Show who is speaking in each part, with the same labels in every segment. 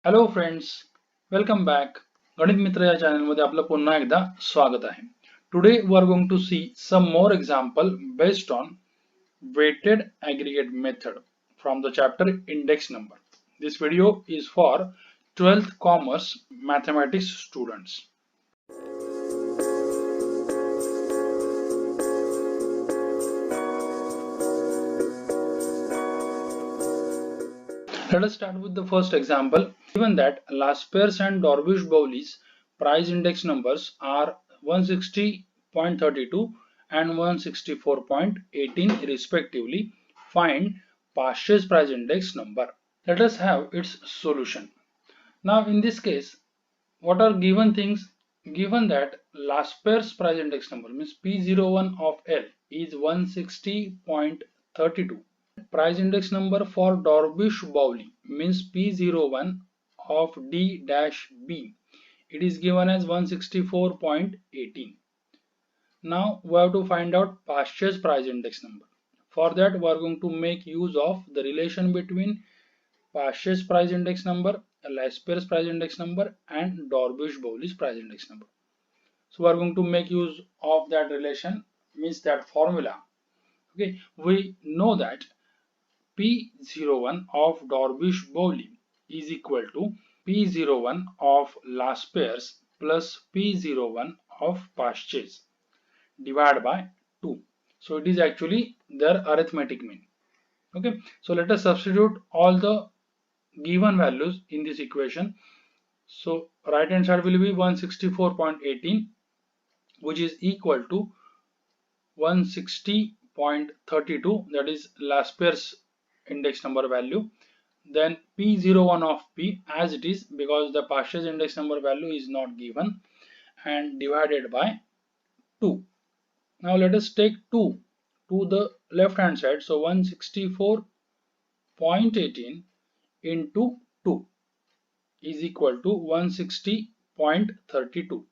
Speaker 1: Hello friends, welcome back. गणित मित्र या चॅनलमध्ये आपलं पुन्हा एकदा स्वागत आहे. Today we are going to see some more example based on weighted aggregate method from the chapter index number. This video is for 12th commerce mathematics students. Let us start with the first example. Given that Laspers and Dorbush-Bowley's price index numbers are 160.32 and 164.18 respectively, find Pasch's price index number. Let us have its solution. Now in this case, what are given things? Given that Laspers price index number means P01 of L is 160.32. Price index number for Dorbush-Bowley means P01 of D-B. It is given as 164.18. Now we have to find out Pasch's price index number. For that we are going to make use of the relation between Pasch's price index number, Laspers price index number and Dorbush-Bowley's price index number. So we are going to make use of that relation, means that formula. Okay, we know that P01 of Dorbush-Bowley is equal to P01 of Laspers plus P01 of Pasch's divided by 2. So it is actually their arithmetic mean. Okay, so let us substitute all the given values in this equation. So right hand side will be 164.18, which is equal to 160.32, that is Laspers index number value. Then P01 of P as it is, because the Pasch's index number value is not given, and divided by 2. Now let us take 2 to the left hand side. So 164.18 into 2 is equal to 160.32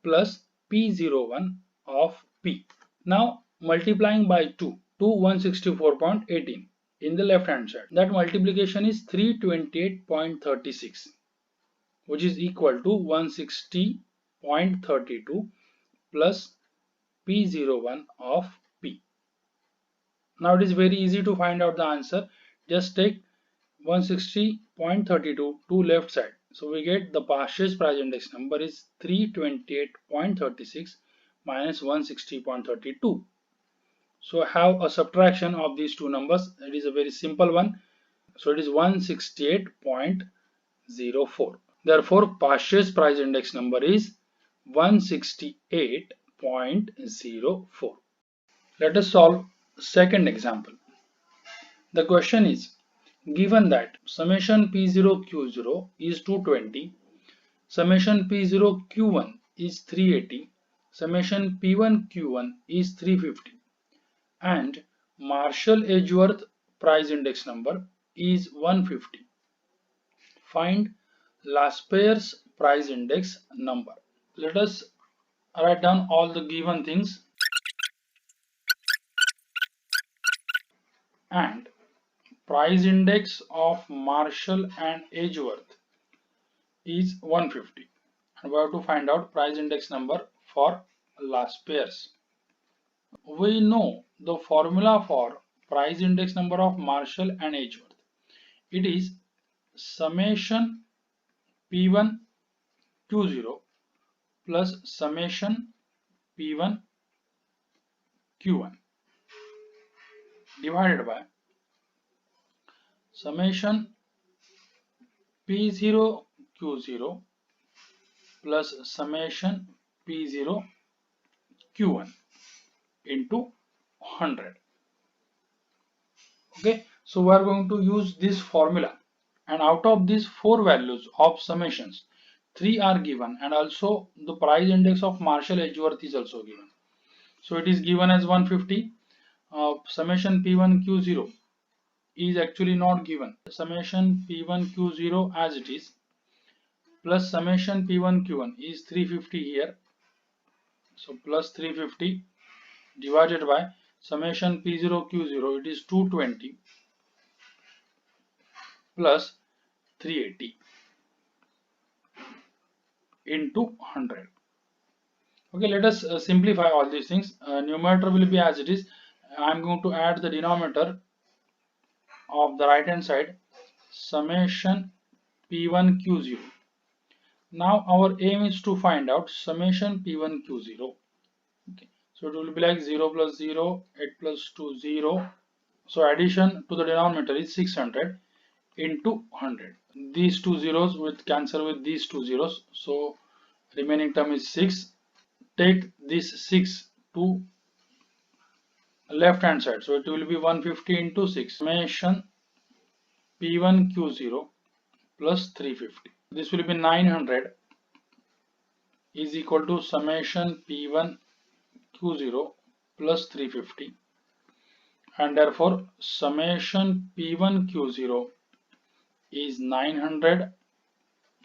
Speaker 1: plus P01 of P. Now multiplying by 2 to 164.18 in the left hand side. That multiplication is 328.36, which is equal to 160.32 plus P01 of P. Now it is very easy to find out the answer. Just take 160.32 to left side. So we get the Pasch's price index number is 328.36 minus 160.32. So have a subtraction of these two numbers. It is a very simple one. So it is 168.04. Therefore, Pasch's price index number is 168.04. Let us solve second example. The question is, given that summation P0Q0 is 220, summation P0Q1 is 380, summation P1Q1 is 350, and Marshall-Edgeworth price index number is 150. Find Laspers price index number. Let us write down all the given things. And price index of Marshall and Edgeworth is 150. And we have to find out price index number for Laspers. We know the formula for price index number of Marshall and Edgeworth. It is summation P1 Q0 plus summation P1 Q1 divided by summation P0 Q0 plus summation P0 Q1 into 100. Okay, so we are going to use this formula, and out of these four values of summations, three are given, and also the price index of Marshall Edgeworth is also given. So it is given as 150. Summation P1 Q0 is actually not given. Summation P1 Q0 as it is plus summation P1 Q1 is 350 here. So plus 350 divided by summation P0 Q0, it is 220 plus 380 into 100. Okay, let us simplify all these things. Numerator will be as it is. I am going to add the denominator of the right hand side, summation P1 Q0. Now our aim is to find out summation P1 Q0. Okay. So it will be like 0 plus 0, 8 plus 2, 0. So addition to the denominator is 600 into 100. These two zeros will cancel with these two zeros. So remaining term is 6. Take this 6 to left hand side. So it will be 150 into 6. Summation P1 Q0 plus 350. This will be 900 is equal to summation P1 Q0 plus 350, and therefore summation P1 Q0 is 900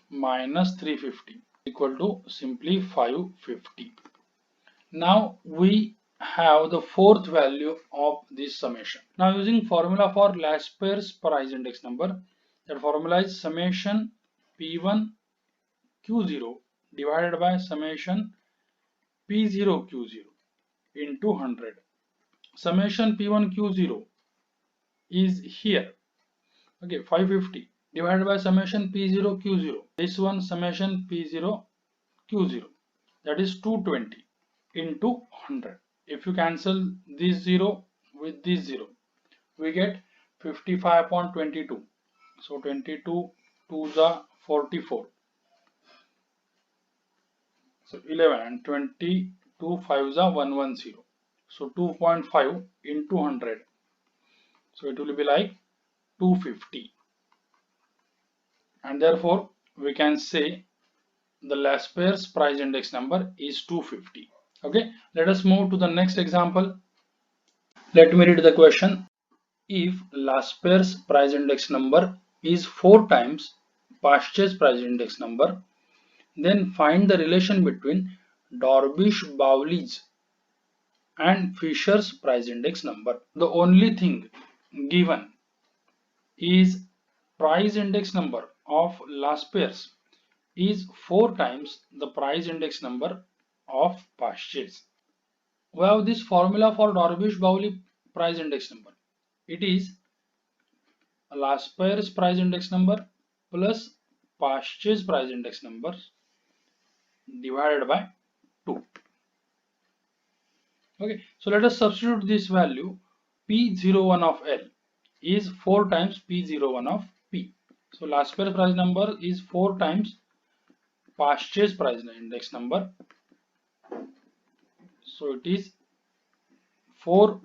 Speaker 1: minus 350 equal to simply 550. Now we have the fourth value of this summation. Now using formula for Lasper's price index number, that formula is summation P1 Q0 divided by summation P0 Q0 into 100. Summation P1 Q0 is here. Okay, 550 divided by summation P0 Q0. This one summation P0 Q0, that is 220 into 100. If you cancel this 0 with this 0, we get 55.22. So 22 2 the 44. So 11 and 22 5 the 110. So 2.5 into 100. So it will be like 250. And therefore we can say the Lasper's price index number is 250. Okay, let us move to the next example. Let me read the question. If Lasper's price index number is 4 times Pasteur's price index number, then find the relation between Dorbish-Bowley's and Fisher's price index number. The only thing given is price index number of Lasper's is 4 times the price index number of Pasteur's. We have this formula for Dorbish-Bowley price index number. It is Lasper's price index number plus Pasteur's price index number divided by 2. Okay, so let us substitute this value. P01 of L is 4 times P01 of P. So Lasper's price number is 4 times Pasteur's price index number. So it is 4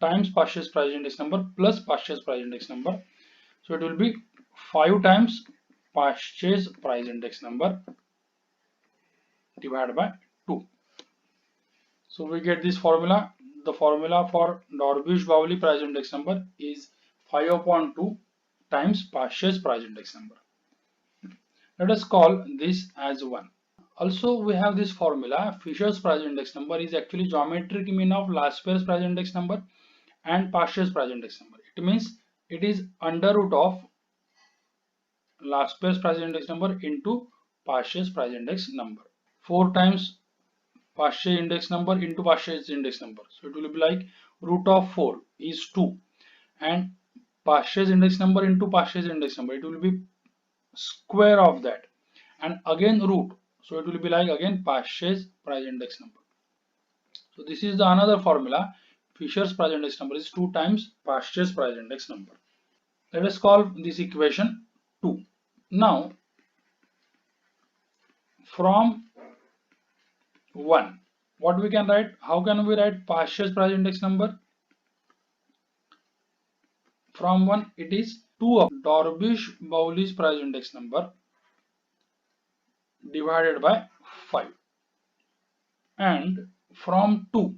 Speaker 1: times Pasteur's price index number plus Pasteur's price index number. So it will be 5 times Pasteur's price index number divided by 2. So we get this formula. The formula for Dorbish-Bowley price index number is 5.2 times Pasteur's price index number. Let us call this as 1. Also we have this formula. Fisher's price index number is actually geometric mean of Lasper's price index number and Pasteur's price index number. It means it is under root of Lasper's price index number into Pasteur's price index number. 4 times Pasteur index number into Pasteur's index number. So it will be like root of 4 is 2, and Pasteur's index number into Pasteur's index number, it will be square of that, and again root. So it will be like again Pasteur's price index number. So this is the another formula. Fisher's price index number is 2 times Pasteur's price index number. Let us call this equation 2. Now from 1, what we can write? How can we write Pasteur's price index number? From 1, it is 2 of Dorbish-Bowley's price index number divided by 5. And from 2,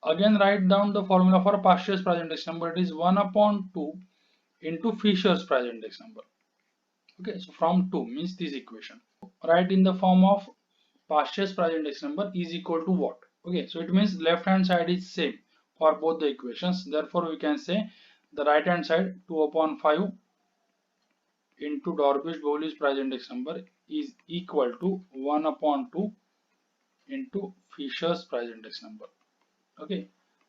Speaker 1: again write down the formula for Pasteur's price index number. It is 1 upon 2 into Fisher's price index number. Okay, so from 2 means this equation. Write in the form of Pasteur's price index number is equal to what? Okay, so it means left hand side is same for both the equations. Therefore we can say the right hand side 2 upon 5 into Dorbush-Bowley's price index number is equal to 1 upon 2 into Fisher's price index number. Okay.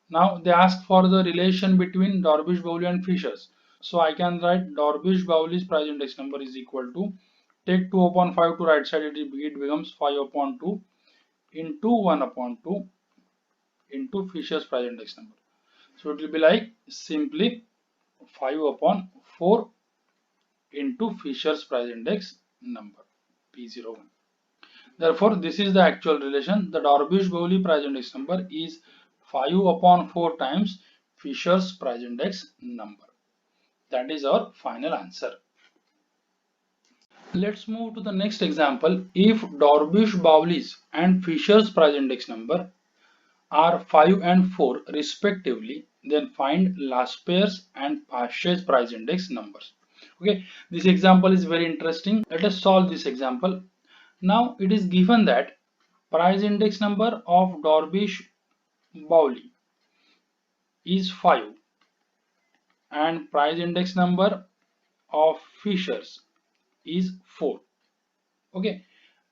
Speaker 1: Now they ask for the relation between Dorbush-Bowley and Fisher's. So I can write Dorbush-Bowley's price index number is equal to, take 2 upon 5 to right side, it becomes 5 upon 2 into 1 upon 2 into Fisher's price index number. So it will be like simply 5 upon 4 into Fisher's price index number P01. Therefore, this is the actual relation. The Dorbush-Bowley price index number is 5 upon 4 times Fisher's price index number. That is our final answer. Let's move to the next example. If Dorbush-Bowley's and Fisher's price index number are 5 and 4 respectively, then find Lasper's and Pasch's price index numbers. Okay, this example is very interesting. Let us solve this example. Now it is given that price index number of Dorbush-Bowley is 5 and price index number of Fisher's is 4. Okay,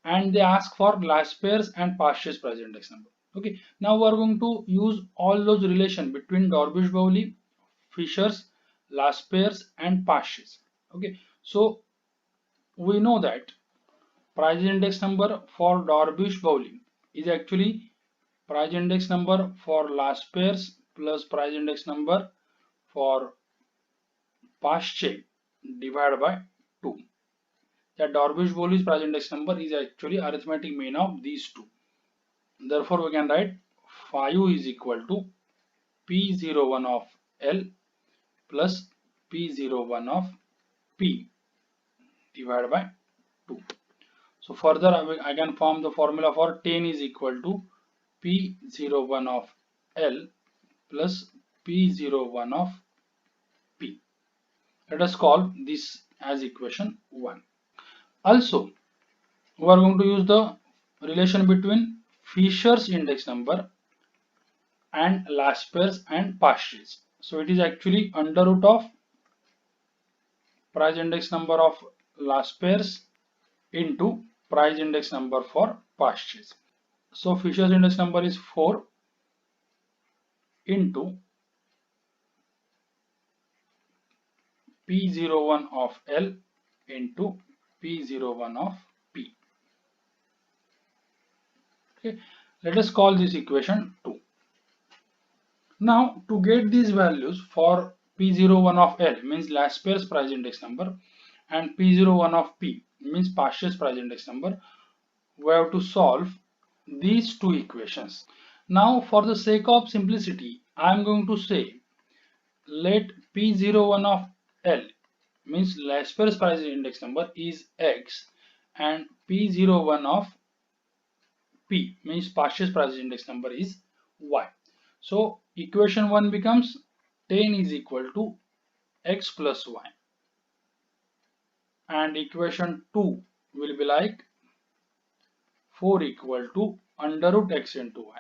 Speaker 1: and they ask for Lasper's and Pasch's price index number. Okay, now we are going to use all those relation between Dorbush-Bowley, Fisher's, Lasper's and Pasch's. Okay, so we know that price index number for Dorbush-Bowley is actually price index number for Lasper's plus price index number for Pasche divided by 2. That Dorbush-Bowley's price index number is actually arithmetic mean of these two. Therefore, we can write 5 is equal to P01 of L plus P01 of P divided by 2. So further, I can form the formula for 10 is equal to P01 of L plus P01 of P. Let us call this as equation 1. Also, we are going to use the relation between Fisher's index number and Lasper's and Pasch's. So it is actually under root of price index number of Lasper's into price index number for Pasch's. So Fisher's index number is 4 into P01 of L into P01 of P. Okay, let us call this equation 2. Now to get these values for P01 of L means Lasper's price index number and P01 of P means Pasch's price index number, we have to solve these two equations. Now for the sake of simplicity, I am going to say let P01 of L means Lasper's price index number is X and P01 of P means Pasch's price index number is Y. So equation 1 becomes 10 is equal to X plus Y and equation 2 will be like 4 equal to under root X into Y.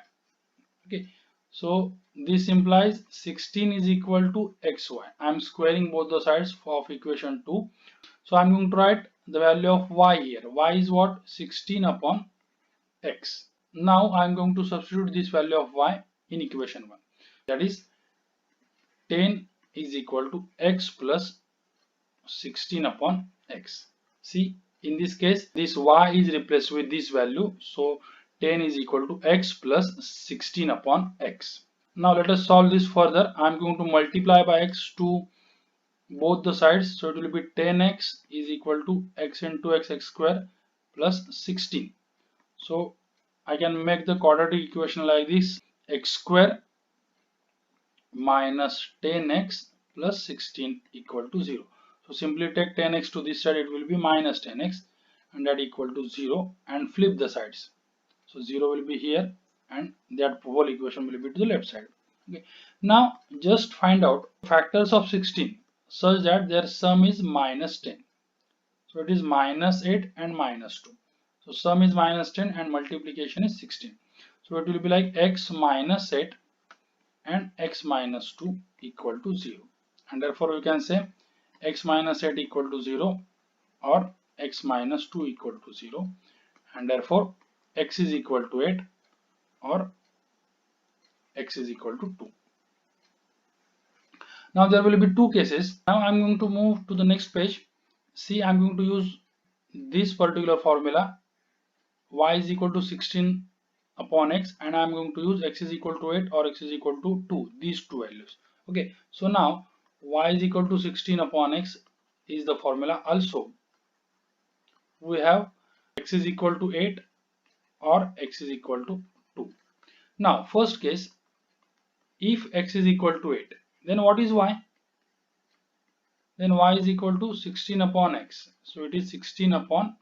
Speaker 1: Okay, so this implies 16 is equal to XY. I am squaring both the sides of equation 2. So I am going to write the value of Y here. Y is what? 16 upon X. Now I am going to substitute this value of Y in equation 1. That is 10 is equal to X plus 16 upon X. See, in this case, this Y is replaced with this value. So 10 is equal to X plus 16 upon X. Now let us solve this further. I am going to multiply by X to both the sides. So it will be 10X is equal to X into X square plus 16. So I can make the quadratic equation like this: X square minus 10X plus 16 equal to 0. So simply take 10X to this side, it will be minus 10X and that equal to 0, and flip the sides. So 0 will be here and that whole equation will be to the left side. Okay. Now just find out factors of 16 such that their sum is minus 10. So it is minus 8 and minus 2. So sum is minus 10 and multiplication is 16. So it will be like X minus 8 and X minus 2 equal to 0. And therefore we can say X minus 8 equal to 0 or x minus 2 equal to 0, and therefore x is equal to 8 or x is equal to 2. Now there will be two cases. Now I'm going to move to the next page. See, I'm going to use this particular formula, y is equal to 16 upon x, and I'm going to use x is equal to 8 or x is equal to 2, these two values. Okay, so now y is equal to 16 upon x is the formula. Also we have x is equal to 8 or x is equal to 2. Now first case, if x is equal to 8, then what is y? Then y is equal to 16 upon x, so it is 16 upon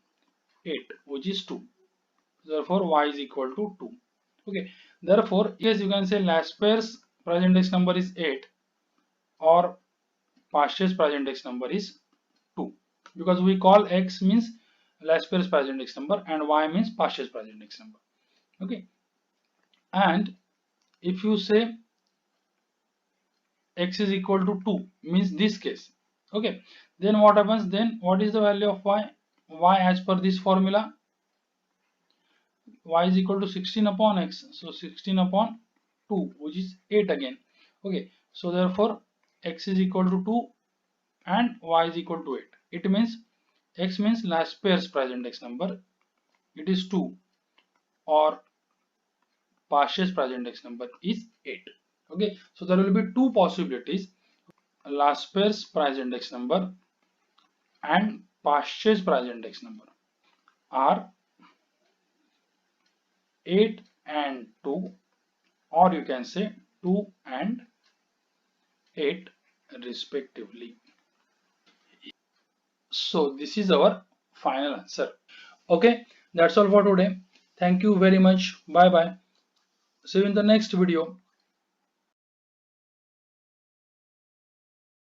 Speaker 1: 8, which is 2. Therefore y is equal to 2. Okay, therefore yes, you can say Lasper's price index number is 8 or Pasch's price index number is 2, because we call x means Lasper's price index number and y means Pasch's price index number. Okay, and if you say x is equal to 2 means this case. Okay, then what happens? Then what is the value of y? Y as per this formula, y is equal to 16 upon x, so 16 upon 2, which is 8 again. Okay, so therefore x is equal to 2 and y is equal to 8. It means x means Lasper's price index number, it is 2, or Pasch's price index number is 8. Okay, so there will be two possibilities, Lasper's price index number and Pasch's price index number are 8 and 2, or you can say 2 and 8 respectively. So this is our final answer. Okay, that's all for today. Thank you very much. Bye bye. See you in the next video.